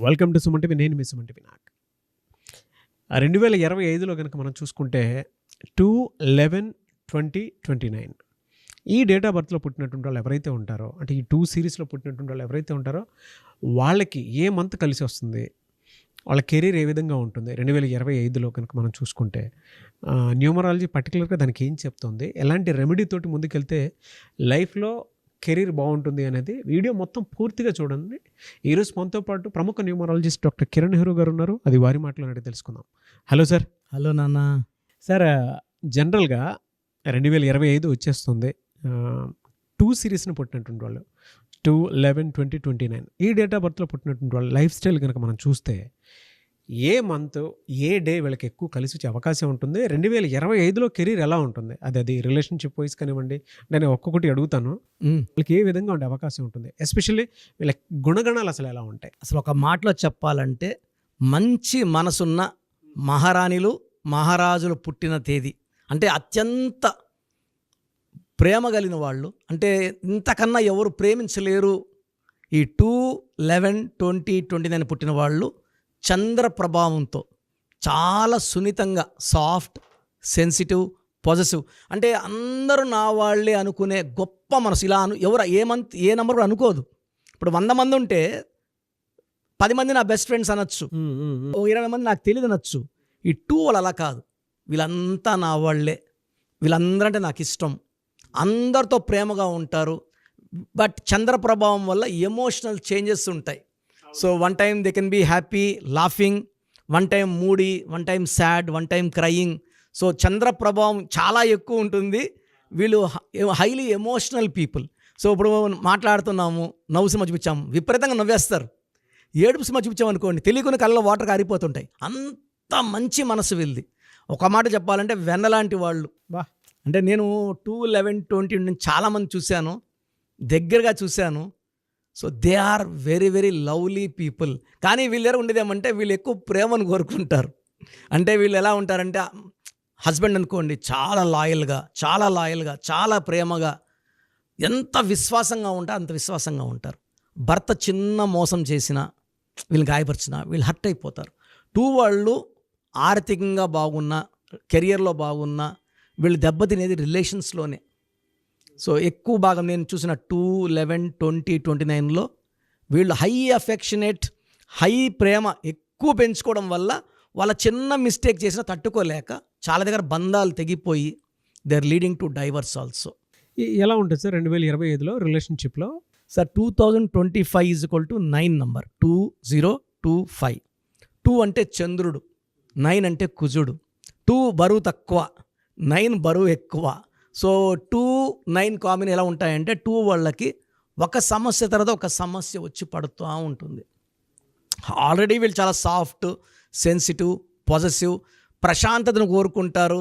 Welcome to Suman TV. నేను మీ Suman TV. 2025లో కనుక మనం చూసుకుంటే 2/11/2029 ఈ డేట్ ఆఫ్ బర్త్లో పుట్టినటువంటి వాళ్ళు ఎవరైతే ఉంటారో, అంటే ఈ 2 సిరీస్లో పుట్టినటువంటి వాళ్ళు ఎవరైతే ఉంటారో వాళ్ళకి ఏ మంత్ కలిసి వస్తుంది, వాళ్ళ కెరీర్ ఏ విధంగా ఉంటుంది 2025లో కనుక మనం చూసుకుంటే, న్యూమరాలజీ పర్టికులర్గా దానికి ఏం చెప్తుంది, ఎలాంటి రెమెడీ తోటి ముందుకెళ్తే లైఫ్లో కెరీర్ బాగుంటుంది అనేది వీడియో మొత్తం పూర్తిగా చూడండి. ఈరోజు మనతో పాటు ప్రముఖ న్యూమరాలజిస్ట్ డాక్టర్ కిరణ్ నెహ్రూ గారు ఉన్నారు. అది వారి మాటలో అడిగి తెలుసుకుందాం. Hello sir. హలో నాన్న. సార్, జనరల్గా 2025 వచ్చేస్తుంది. 2 సిరీస్ని పుట్టినటువంటి వాళ్ళు 2/11/2029 ఈ డేట్ ఆఫ్ బర్త్లో పుట్టినటువంటి వాళ్ళ లైఫ్ స్టైల్ కనుక మనం చూస్తే ఏ మంత్ ఏ డే వీళ్ళకి ఎక్కువ కలిసి వచ్చే అవకాశం ఉంటుంది, 2025లో కెరీర్ ఎలా ఉంటుంది, అది రిలేషన్షిప్ వైజ్ కానివ్వండి, నేను ఒక్కొక్కటి అడుగుతాను. వీళ్ళకి ఏ విధంగా ఉండే అవకాశం ఉంటుంది, ఎస్పెషల్లీ వీళ్ళ గుణగణాలు అసలు ఎలా ఉంటాయి? అసలు ఒక మాటలో చెప్పాలంటే మంచి మనసున్న మహారాణిలు మహారాజులు పుట్టిన తేదీ, అంటే అత్యంత ప్రేమ కలిగిన వాళ్ళు, అంటే ఇంతకన్నా ఎవరు ప్రేమించలేరు. ఈ 2/11/2029 పుట్టిన వాళ్ళు చంద్ర ప్రభావంతో చాలా సున్నితంగా, సాఫ్ట్, సెన్సిటివ్, పాజిటివ్, అంటే అందరూ నా వాళ్ళే అనుకునే గొప్ప మనసు. ఇలా ఎవరు ఏ నెంబర్ కూడా అనుకోదు. ఇప్పుడు 100 మంది ఉంటే 10 మంది నా బెస్ట్ ఫ్రెండ్స్ అనొచ్చు, 20 మంది నాకు తెలియదు అనొచ్చు. ఈ 2 వాళ్ళు అలా కాదు, వీళ్ళంతా నా వాళ్ళే, వీళ్ళందరంటే నాకు ఇష్టం, అందరితో ప్రేమగా ఉంటారు. బట్ చంద్ర ప్రభావం వల్ల ఎమోషనల్ చేంజెస్ ఉంటాయి. So one time they can be happy, laughing, one time moody, one time sad, one time crying. So చంద్ర ప్రభావం చాలా ఎక్కువ ఉంటుంది. వీళ్ళు హైలీ ఎమోషనల్ పీపుల్. సో ఇప్పుడు మాట్లాడుతున్నాము, నవ్వు సినిమా చూపించాము, విపరీతంగా నవ్వేస్తారు. ఏడుపు సినిమా చూపించామనుకోండి, తెలియకుండా కళ్ళలో వాటర్ కారిపోతుంటాయి. అంత మంచి మనసు వీళ్ళది. ఒక మాట చెప్పాలంటే వెన్నలాంటి వాళ్ళు. అంటే నేను 2/11/20 నుంచి చాలామంది చూశాను, దగ్గరగా చూశాను. So they are very very lovely people. కానీ వీళ్ళు ఎవరు ఉండేదేమంటే వీళ్ళు ఎక్కువ ప్రేమను కోరుకుంటారు. అంటే వీళ్ళు ఎలా ఉంటారంటే, హస్బెండ్ అనుకోండి చాలా లాయల్గా, చాలా ప్రేమగా, ఎంత విశ్వాసంగా ఉంటారో అంత విశ్వాసంగా ఉంటారు. భర్త చిన్న మోసం చేసినా, వీళ్ళని గాయపరిచినా వీళ్ళు హర్ట్ అయిపోతారు. 2 వాళ్ళు ఆర్థికంగా బాగున్నా, కెరియర్లో బాగున్నా, వీళ్ళు దెబ్బతినేది రిలేషన్స్లోనే. సో ఎక్కువ భాగం నేను చూసిన 2/11/2029లో వీళ్ళు హై అఫెక్షనేట్, హై ప్రేమ ఎక్కువ పెంచుకోవడం వల్ల వాళ్ళ చిన్న మిస్టేక్ చేసినా తట్టుకోలేక చాలా దగ్గర బంధాలు తెగిపోయి they are leading to divorce also. ఎలా ఉంటుంది సార్ 2025లో రిలేషన్షిప్లో? Sir 2025 = 9 number, 2025. 2 అంటే చంద్రుడు, 9 అంటే కుజుడు. 2 బరువు తక్కువ, 9 బరువు ఎక్కువ. సో 2-9 కాంబినేషన్ ఎలా ఉంటాయంటే 2 వాళ్ళకి ఒక సమస్య తర్వాత ఒక సమస్య వచ్చి పడుతూ ఉంటుంది. ఆల్రెడీ వీళ్ళు చాలా సాఫ్ట్, సెన్సిటివ్, పాజిటివ్, ప్రశాంతతను కోరుకుంటారు,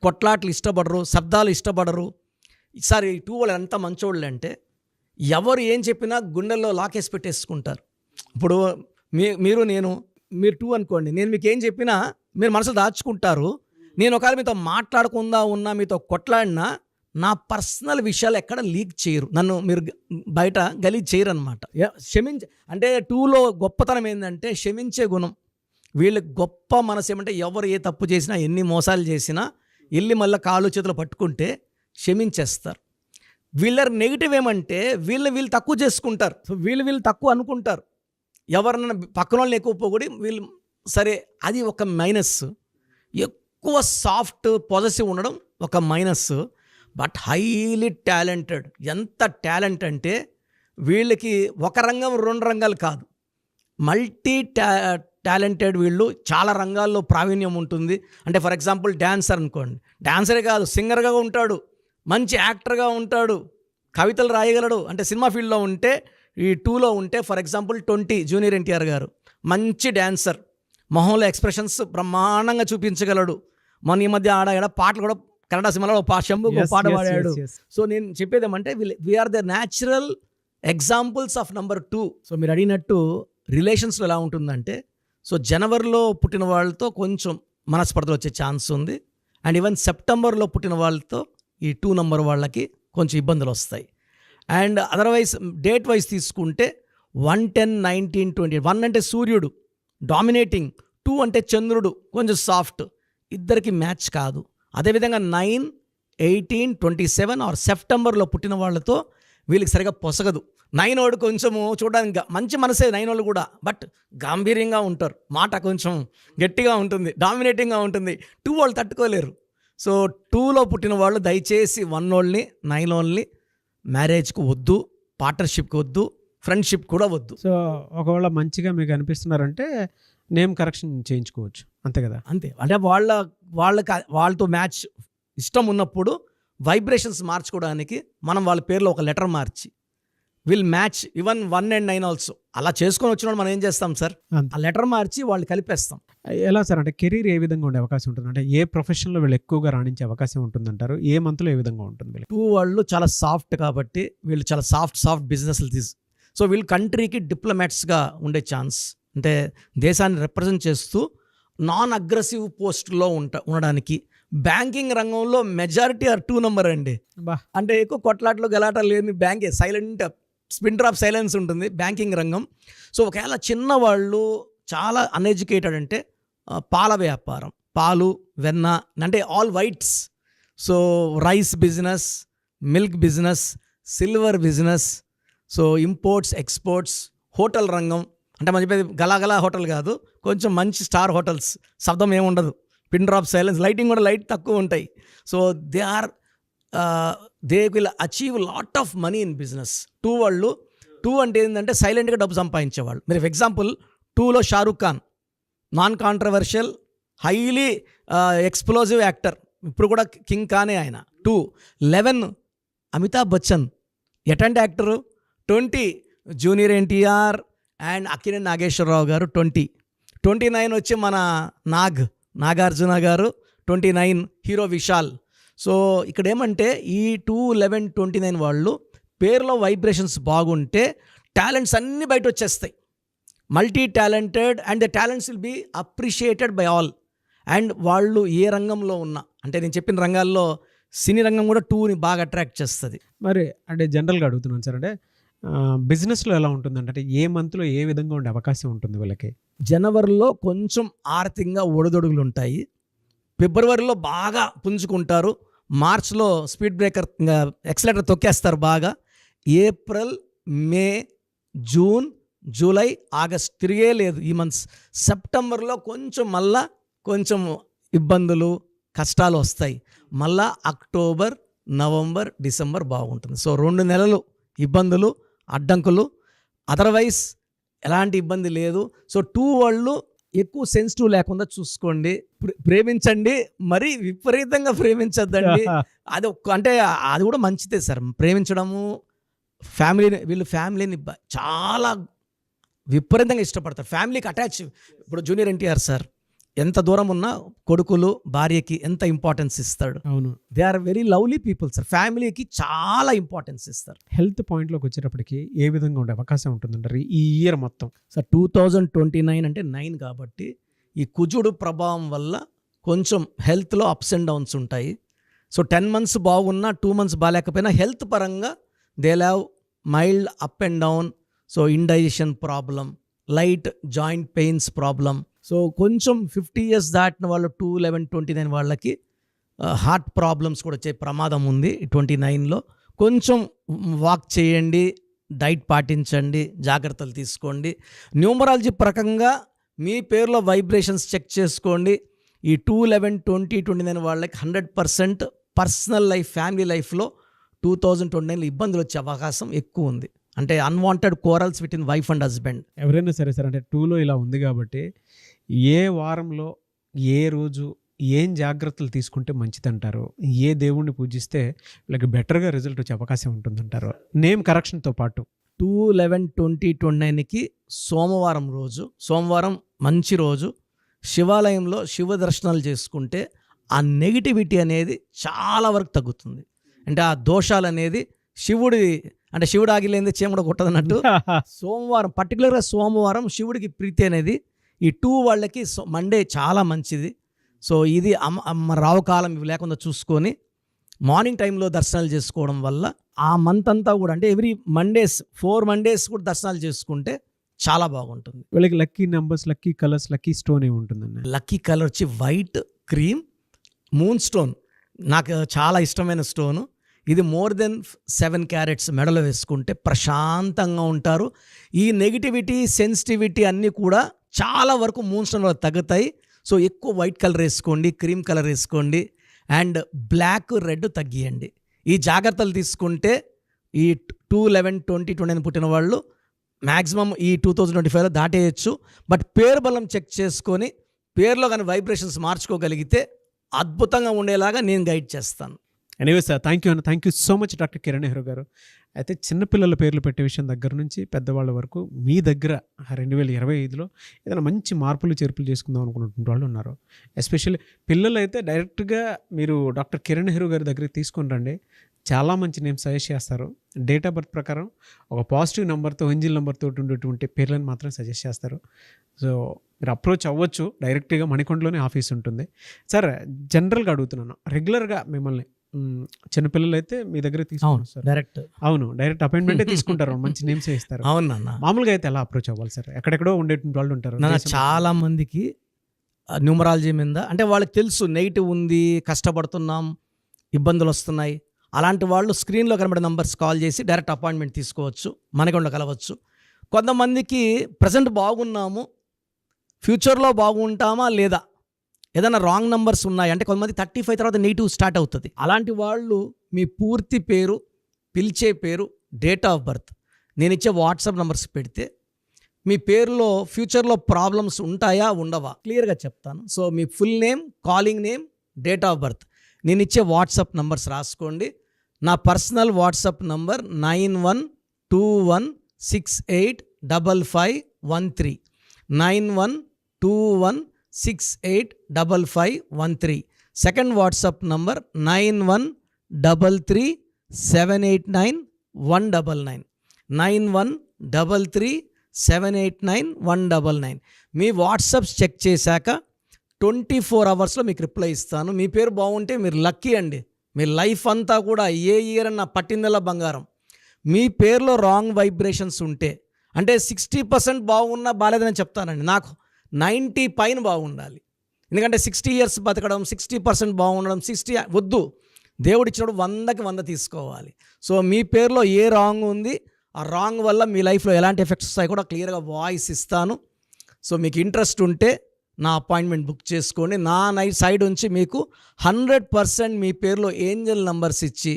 కొట్లాట్లు ఇష్టపడరు, శబ్దాలు ఇష్టపడరు. ఈసారి 2 వాళ్ళు ఎంత మంచోళ్ళు అంటే ఎవరు ఏం చెప్పినా గుండెల్లో లాకేసి పెట్టేసుకుంటారు. ఇప్పుడు మీరు 2 అనుకోండి, నేను మీకు ఏం చెప్పినా మీరు మనసులో దాచుకుంటారు. నేను ఒకవేళ మీతో మాట్లాడకుండా ఉన్నా, మీతో కొట్లాడినా నా పర్సనల్ విషయాలు ఎక్కడ లీక్ చేయరు, నన్ను మీరు బయట గలీజ్ చేయరు అనమాట. అంటే 2లో గొప్పతనం ఏంటంటే క్షమించే గుణం. వీళ్ళకి గొప్ప మనసు ఏమంటే ఎవరు ఏ తప్పు చేసినా, ఎన్ని మోసాలు చేసినా వెళ్ళి మళ్ళీ కాళ్ళు చేతులు పట్టుకుంటే క్షమించేస్తారు. వీళ్ళ నెగిటివ్ ఏమంటే వీళ్ళు తక్కువ చేసుకుంటారు. సో వీళ్ళు తక్కువ అనుకుంటారు, ఎవరన్నా పక్కన వాళ్ళని ఎక్కువ పోగొడి వీళ్ళు సరే, అది ఒక మైనస్. ఎక్కువ సాఫ్ట్, పాజిటివ్ ఉండడం ఒక మైనస్. But highly talented. ఎంత టాలెంట్ అంటే వీళ్ళకి ఒక రంగం 2 రంగాలు కాదు, మల్టీ టాలెంటెడ్. వీళ్ళు చాలా రంగాల్లో ప్రావీణ్యం ఉంటుంది. అంటే ఫర్ ఎగ్జాంపుల్ డ్యాన్సర్ అనుకోండి, డ్యాన్సరే కాదు సింగర్గా ఉంటాడు, మంచి యాక్టర్గా ఉంటాడు, కవితలు రాయగలడు. అంటే సినిమా ఫీల్డ్లో ఉంటే, ఈ 2లో ఉంటే ఫర్ ఎగ్జాంపుల్ 20 జూనియర్ ఎన్టీఆర్ గారు మంచి డ్యాన్సర్, మొహంలో ఎక్స్ప్రెషన్స్ బ్రహ్మాండంగా చూపించగలడు. మన ఈ మధ్య ఆడ పాటలు కూడా కన్నడ సినిమాలో శంభు పాట పాడాడు. సో నేను చెప్పేది ఏమంటే we are the natural examples of number 2. So మీరు అడిగినట్టు రిలేషన్స్లో ఎలా ఉంటుందంటే, సో జనవరిలో పుట్టిన వాళ్ళతో కొంచెం మనస్పర్ధలు వచ్చే ఛాన్స్ ఉంది. అండ్ ఈవెన్ సెప్టెంబర్లో పుట్టిన వాళ్ళతో ఈ 2 నంబర్ వాళ్ళకి కొంచెం ఇబ్బందులు వస్తాయి. అండ్ అదర్వైజ్ డేట్ వైజ్ తీసుకుంటే 1, 10, 19, 20. 1 అంటే సూర్యుడు డామినేటింగ్, 2 అంటే చంద్రుడు కొంచెం సాఫ్ట్, ఇద్దరికి మ్యాచ్ కాదు. అదేవిధంగా 9, 18, 27 ఆర్ సెప్టెంబర్లో పుట్టిన వాళ్ళతో వీళ్ళకి సరిగా పొసగదు. 9 వాడు కొంచెము చూడడానికి మంచి మనసే 9 వాళ్ళు కూడా, బట్ గాంభీర్యంగా ఉంటారు, మాట కొంచెం గట్టిగా ఉంటుంది, డామినేటింగ్గా ఉంటుంది. 2 వాళ్ళు తట్టుకోలేరు. సో 2లో పుట్టిన వాళ్ళు దయచేసి 1 వాళ్ళని 9 వాళ్ళని మ్యారేజ్కి వద్దు, పార్ట్నర్షిప్కి వద్దు, ఫ్రెండ్షిప్ కూడా వద్దు. సో ఒకవేళ మంచిగా మీకు అనిపిస్తున్నారంటే నేమ్ కరెక్షన్ చేయించుకోవచ్చు, అంతే కదా? అంతే. అంటే వాళ్ళతో మ్యాచ్ ఇష్టం ఉన్నప్పుడు వైబ్రేషన్స్ మార్చుకోవడానికి మనం వాళ్ళ పేర్లో ఒక letter March will match even 1 and 9 also. అలా చేసుకొని వచ్చినప్పుడు మనం ఏం చేస్తాం సార్, అంతే. ఆ లెటర్ మార్చి వాళ్ళు కలిపేస్తాం. ఎలా సార్, అంటే కెరీర్ ఏ విధంగా ఉండే అవకాశం ఉంటుంది? అంటే ఏ ప్రొఫెషన్లో వీళ్ళు ఎక్కువగా రాణించే అవకాశం ఉంటుందంటారు? ఏ మంత్లో ఏ విధంగా ఉంటుంది వీళ్ళకి? 2 వాళ్ళు చాలా సాఫ్ట్ కాబట్టి వీళ్ళు చాలా సాఫ్ట్ బిజినెస్లు సో వీళ్ళు కంట్రీకి డిప్లొమాట్స్గా ఉండే ఛాన్స్, అంటే దేశాన్ని రిప్రజెంట్ చేస్తూ నాన్ అగ్రెసివ్ పోస్ట్లో ఉండడానికి. బ్యాంకింగ్ రంగంలో మెజారిటీ 2 నెంబర్ అండి. బా, అంటే ఎక్కువ కొట్లాట్లు గలాటాలు లేని బ్యాంకే, సైలెంట్ స్పిన్ డ్రాప్ సైలెన్స్ ఉంటుంది బ్యాంకింగ్ రంగం. సో ఒకవేళ చిన్నవాళ్ళు చాలా అన్ఎడ్యుకేటెడ్ అంటే పాల వ్యాపారం, పాలు, వెన్న, అంటే all whites. So rice business, milk business, silver business, so imports, exports, hotel రంగం. అంటే మనం చెప్పేది గలాగలా హోటల్ కాదు, కొంచెం మంచి స్టార్ హోటల్స్, శబ్దం ఏముండదు, పిన్ డ్రాప్ సైలెన్స్, లైటింగ్ కూడా లైట్ తక్కువ ఉంటాయి. So they will achieve lot of money in business. 2 వాళ్ళు, 2 అంటే ఏంటంటే సైలెంట్గా డబ్బు సంపాదించేవాళ్ళు. మీరు ఫర్ ఎగ్జాంపుల్ 2లో Shahrukh Khan, non controversial, highly explosive actor, ఇప్పుడు కూడా కింగ్ ఖానే ఆయన. 2, 11 అమితాబ్ బచ్చన్, ఎటంటి actor. 20 junior NTR and Akkineni Nageswara Rao garu. 29 వచ్చి మన నాగార్జున గారు. 29 హీరో విశాల్. సో ఇక్కడ ఏమంటే ఈ 2, 11, 29 వాళ్ళు పేరులో వైబ్రేషన్స్ బాగుంటే టాలెంట్స్ అన్నీ బయట వచ్చేస్తాయి. Multi talented and the talents will be appreciated by all. And వాళ్ళు ఏ రంగంలో ఉన్నా, అంటే నేను చెప్పిన రంగాల్లో సినీ రంగం కూడా 2ని బాగా అట్రాక్ట్ చేస్తుంది. మరి అంటే జనరల్గా అడుగుతున్నాను సార్, అంటే బిజినెస్లో ఎలా ఉంటుందంటే, అంటే ఏ మంత్లో ఏ విధంగా ఉండే అవకాశం ఉంటుంది వీళ్ళకి? జనవరిలో కొంచెం ఆర్థికంగా ఒడిదొడుగులు ఉంటాయి, ఫిబ్రవరిలో బాగా పుంజుకుంటారు, మార్చ్లో స్పీడ్ బ్రేకర్ ఎక్సలేటర్ తొక్కేస్తారు బాగా, ఏప్రిల్, మే, జూన్, జూలై, ఆగస్ట్ తిరిగే లేదు ఈ మంత్స్. సెప్టెంబర్లో కొంచెం ఇబ్బందులు, కష్టాలు వస్తాయి. మళ్ళా అక్టోబర్, నవంబర్, డిసెంబర్ బాగుంటుంది. సో 2 నెలలు ఇబ్బందులు, అడ్డంకులు, అదర్వైజ్ ఎలాంటి ఇబ్బంది లేదు. సో 2 వాళ్ళు ఎక్కువ సెన్సిటివ్ లేకుండా చూసుకోండి, ప్రేమించండి, మరీ విపరీతంగా ప్రేమించద్దండి. అంటే అది కూడా మంచిదే సార్, ప్రేమించడము. వీళ్ళు ఫ్యామిలీని చాలా విపరీతంగా ఇష్టపడతారు, ఫ్యామిలీకి అటాచ్. ఇప్పుడు జూనియర్ ఎన్టీఆర్ సార్ ఎంత దూరం ఉన్నా కొడుకులు, భార్యకి ఎంత ఇంపార్టెన్స్ ఇస్తాడు. అవును, they are very lovely people sir, ఫ్యామిలీకి చాలా ఇంపార్టెన్స్ ఇస్తారు. హెల్త్ పాయింట్లోకి వచ్చేటప్పటికి ఏ విధంగా ఉండే అవకాశం ఉంటుందంటారు ఈ ఇయర్ మొత్తం? సార్ 2029 అంటే 9 కాబట్టి ఈ కుజుడు ప్రభావం వల్ల కొంచెం హెల్త్లో అప్స్ అండ్ డౌన్స్ ఉంటాయి. సో 10 months బాగున్నా 2 months బాగాలేకపోయినా హెల్త్ పరంగా they have mild up and down. So indigestion problem, light joint pains problem. So కొంచెం 50 years దాటిన వాళ్ళు 2, 11, 29 వాళ్ళకి హార్ట్ ప్రాబ్లమ్స్ కూడా వచ్చే ప్రమాదం ఉంది 29లో. కొంచెం వాక్ చేయండి, డైట్ పాటించండి, జాగ్రత్తలు తీసుకోండి. న్యూమరాలజీ ప్రకంగా మీ పేరులో వైబ్రేషన్స్ చెక్ చేసుకోండి. ఈ 2, 11, 20, 29 వాళ్ళకి 100% పర్సనల్ లైఫ్, ఫ్యామిలీ లైఫ్లో 2029లో ఇబ్బందులు వచ్చే అవకాశం ఎక్కువ ఉంది. అంటే unwanted corals with in wife and husband. ఎవరైనా సరే సార్, అంటే 2లో ఇలా ఉంది కాబట్టి ఏ వారంలో ఏ రోజు ఏం జాగ్రత్తలు తీసుకుంటే మంచిదంటారు? ఏ దేవుణ్ణి పూజిస్తే వీళ్ళకి బెటర్గా రిజల్ట్ వచ్చే అవకాశం ఉంటుందంటారు నేమ్ కరెక్షన్తో పాటు? 2, 11, 20, 29కి సోమవారం మంచి రోజు. శివాలయంలో శివ దర్శనాలు చేసుకుంటే ఆ నెగిటివిటీ అనేది చాలా వరకు తగ్గుతుంది. అంటే ఆ దోషాలు అనేది శివుడు ఆగిలేంది చీమడ కొట్టదన్నట్టు. సోమవారం, పర్టికులర్గా సోమవారం శివుడికి ప్రీతి అనేది ఈ 2 వాళ్ళకి మండే చాలా మంచిది. సో ఇది రావు కాలం ఇవి లేకుండా చూసుకొని మార్నింగ్ టైంలో దర్శనాలు చేసుకోవడం వల్ల ఆ మంత్ అంతా కూడా అంటే ఎవ్రీ మండేస్ 4 మండేస్ కూడా దర్శనాలు చేసుకుంటే చాలా బాగుంటుంది. వీళ్ళకి lucky numbers, lucky colours, lucky stone ఏమి ఉంటుందండి? లక్కీ కలర్ వచ్చి వైట్, క్రీమ్, మూన్ స్టోన్. నాకు చాలా ఇష్టమైన స్టోను ఇది. మోర్ దెన్ 7 క్యారెట్స్ మెడలో వేసుకుంటే ప్రశాంతంగా ఉంటారు. ఈ నెగిటివిటీ, సెన్సిటివిటీ అన్నీ కూడా చాలా వరకు మూన్ స్టోన్ వల్ల తగ్గుతాయి. సో ఎక్కువ వైట్ కలర్ వేసుకోండి, క్రీమ్ కలర్ వేసుకోండి, అండ్ బ్లాక్, రెడ్ తగ్గియండి. ఈ జాగ్రత్తలు తీసుకుంటే ఈ 2/11/2020 పుట్టిన వాళ్ళు మ్యాక్సిమం ఈ 2025లో దాటేయచ్చు. బట్ పేరు బలం చెక్ చేసుకొని పేరులో కానీ వైబ్రేషన్స్ మార్చుకోగలిగితే అద్భుతంగా ఉండేలాగా నేను గైడ్ చేస్తాను. ఎనీవే సార్, థ్యాంక్ యూ అన్న, thank you so much doctor Kiran Nehru గారు. అయితే చిన్నపిల్లల పేర్లు పెట్టే విషయం దగ్గర నుంచి పెద్దవాళ్ళ వరకు మీ దగ్గర 2025లో ఏదైనా మంచి మార్పులు చేర్పులు చేసుకుందాం అనుకున్నటువంటి వాళ్ళు ఉన్నారు. ఎస్పెషల్లీ పిల్లలు అయితే డైరెక్ట్గా మీరు డాక్టర్ కిరణ్ నెహ్రూ గారి దగ్గరికి తీసుకొని రండి. చాలా మంచి నేమ్ సజెస్ట్ చేస్తారు. డేట్ ఆఫ్ బర్త్ ప్రకారం ఒక పాజిటివ్ నెంబర్తో, ఎంజిల్ నెంబర్తో ఉండేటువంటి పేర్లను మాత్రం సజెస్ట్ చేస్తారు. సో మీరు అప్రోచ్ అవ్వచ్చు. డైరెక్ట్గా మణికొండలోనే ఆఫీస్ ఉంటుంది. సార్, జనరల్గా అడుగుతున్నాను, రెగ్యులర్గా మిమ్మల్ని చిన్నపిల్లలు అయితే మీ దగ్గర తీసుకుంటారు సార్? డైరెక్ట్ డైరెక్ట్ అపాయింట్మెంటే తీసుకుంటారు, మంచి నేమ్స్ ఇస్తారు. అవును నాన్న. మామూలుగా అయితే ఎలా అప్రోచ్ అవ్వాలి సార్? ఎక్కడెక్కడో ఉండేటువంటి వాళ్ళు ఉంటారు. నాన్న చాలా మందికి న్యూమరాలజీ మీద అంటే వాళ్ళకి తెలుసు నెగిటివ్ ఉంది, కష్టపడుతున్నాం, ఇబ్బందులు వస్తున్నాయి. అలాంటి వాళ్ళు స్క్రీన్లో కనబడే నంబర్స్ కాల్ చేసి డైరెక్ట్ అపాయింట్మెంట్ తీసుకోవచ్చు, మనకుండా కలవచ్చు. కొంతమందికి ప్రజెంట్ బాగున్నాము, ఫ్యూచర్లో బాగుంటామా లేదా, ఏదైనా రాంగ్ నంబర్స్ ఉన్నాయి అంటే కొంతమంది 35 తర్వాత నెగిటివ్ స్టార్ట్ అవుతుంది. అలాంటి వాళ్ళు మీ పూర్తి పేరు, పిలిచే పేరు, డేట్ ఆఫ్ బర్త్, నేను ఇచ్చే వాట్సాప్ నంబర్స్ పెడితే మీ పేరులో ఫ్యూచర్లో ప్రాబ్లమ్స్ ఉంటాయా ఉండవా క్లియర్గా చెప్తాను. So me full name, calling name, date of birth, నేను ఇచ్చే వాట్సాప్ నంబర్స్ రాసుకోండి. నా personal WhatsApp number 9121685513 9121685513. Second WhatsApp number 9133789199 9133789199. మీ వాట్సాప్స్ చెక్ చేశాక 24 అవర్స్లో మీకు రిప్లై ఇస్తాను. మీ పేరు బాగుంటే మీరు లక్కీ అండి. మీ లైఫ్ అంతా కూడా ఏ ఇయర్ అన్న పట్టిందల్లా బంగారం. మీ పేరులో రాంగ్ వైబ్రేషన్స్ ఉంటే అంటే 60% బాగున్నా బాలేదని చెప్తానండి. నాకు 90 పైన బాగుండాలి. ఎందుకంటే 60 ఇయర్స్ బతకడం, 60% బాగుండడం, 60 వద్దు. దేవుడు ఇచ్చినప్పుడు 100కి 100 తీసుకోవాలి. సో మీ పేరులో ఏ రాంగ్ ఉంది, ఆ రాంగ్ వల్ల మీ లైఫ్లో ఎలాంటి ఎఫెక్ట్స్ వస్తాయి కూడా క్లియర్గా వాయిస్ ఇస్తాను. సో మీకు ఇంట్రెస్ట్ ఉంటే నా అపాయింట్మెంట్ బుక్ చేసుకోండి. నా సైడ్ నుంచి మీకు 100% మీ పేరులో ఏంజల్ నంబర్స్ ఇచ్చి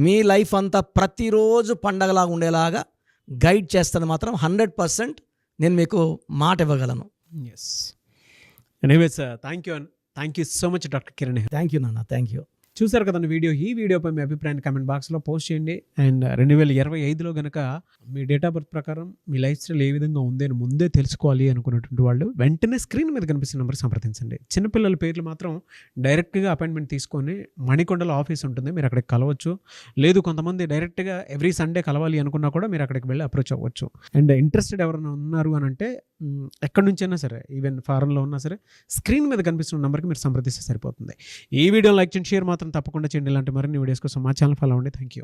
మీ లైఫ్ అంతా ప్రతిరోజు పండగలాగా ఉండేలాగా గైడ్ చేస్తాను. మాత్రం 100% నేను మీకు మాట ఇవ్వగలను. Yes. Anyways, thank you so much doctor Kiran Nehru. Thank you నాన్న, థ్యాంక్ యూ. చూసారు కదండి వీడియో. ఈ వీడియోపై మీ అభిప్రాయాన్ని కామెంట్ బాక్స్లో పోస్ట్ చేయండి. అండ్ 2025లో కనుక మీ డేట్ ఆఫ్ బర్త్ ప్రకారం మీ లైఫ్ స్టైల్ ఏ విధంగా ఉంది అని ముందే తెలుసుకోవాలి అనుకున్నటువంటి వాళ్ళు వెంటనే స్క్రీన్ మీద కనిపిస్తున్న నెంబర్ సంప్రదించండి. చిన్నపిల్లల పేర్లు మాత్రం డైరెక్ట్గా అపాయింట్మెంట్ తీసుకొని మణికొండలో ఆఫీస్ ఉంటుంది, మీరు అక్కడికి కలవచ్చు. లేదు కొంతమంది డైరెక్ట్గా ఎవ్రీ సండే కలవాలి అనుకున్నా కూడా మీరు అక్కడికి వెళ్ళి అప్రోచ్ అవ్వచ్చు. అండ్ ఇంట్రెస్టెడ్ ఎవరైనా ఉన్నారు అని అంటే ఎక్కడి నుంచైనా సరే, ఈవెన్ ఫారెన్లో ఉన్నా సరే, స్క్రీన్ మీద కనిపిస్తున్న నెంబర్కి మీరు సంప్రదిస్తే సరిపోతుంది. ఈ వీడియో లైక్ చేయండి, షేర్ మాత్రం తప్పకుండా చేయండి. ఇలాంటి మరిన్ని వీడియోస్ కోసం మా ఛానల్ ఫాలో అవ్వండి. Thank you.